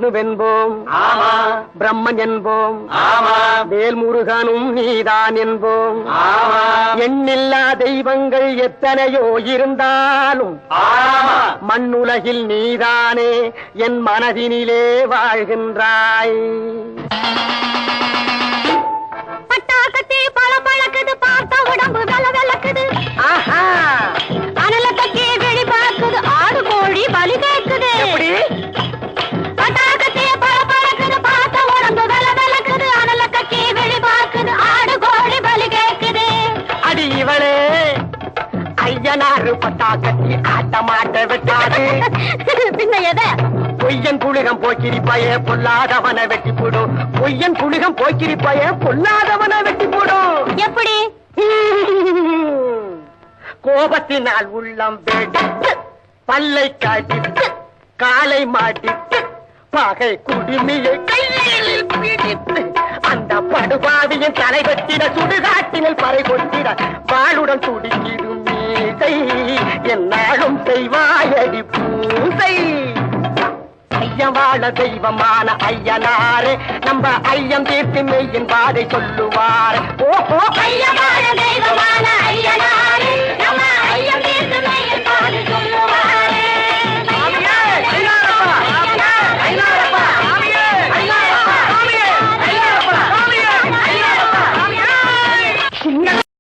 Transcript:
விஷ்ணுவென்போம், பிரம்மன் என்போம், வேல்முருகனும் நீதான் என்போம். எண்ணில்லா தெய்வங்கள் எத்தனையோ இருந்தாலும் மண்ணுலகில் நீதானே என் மனதினிலே வாழ்கின்றாய். பட்டாக்கத்தி பல பழக்குது, பார்த்த உடம்பு வெல வெலக்குது. அனல தக்கி வெளி பார்க்குது, ஆடு கோழி பலி கேட்குது. பட்டாக்கத்தி பல பழக்குது, பார்த்த உடம்பு வெல வெலக்குது. அனல தக்கி வெளி பார்க்குது, ஆடு கோழி பலி கேட்குது. அடி இவளே ஐயனாறு பட்டாக்கத்தி ஆட்டமாட்ட விட்டாது. பின்ன எதை? பொய்யன் புலிகம் போக்கிரிப்பய பொல்லாதவன வெட்டி போடும். பொய்யன் புலிகம் போக்கிரிப்பய பொல்லாதவன வெட்டி போடும். எப்படி? கோபத்தினால் உள்ளம் வெடித்து, பல்லை காட்டிட்டு, காலை மாட்டிட்டு, பகை குடிமையை கையில் பிடித்து, அந்த படுபாவியின் தலை வெட்டிட சுடுகாட்டினில் பறை கொட்டிட வாளுடன் துடிக்கிடும் மீசை என்னாலும் செய்வாயடி பூசை. ஐயம் வாழ தெய்வமான ஐயனாரே, நம்ம ஐயம் தீர்த்து மெய்யின் பாதை சொல்லுவார். ஓஹோ ஐயம் வாழ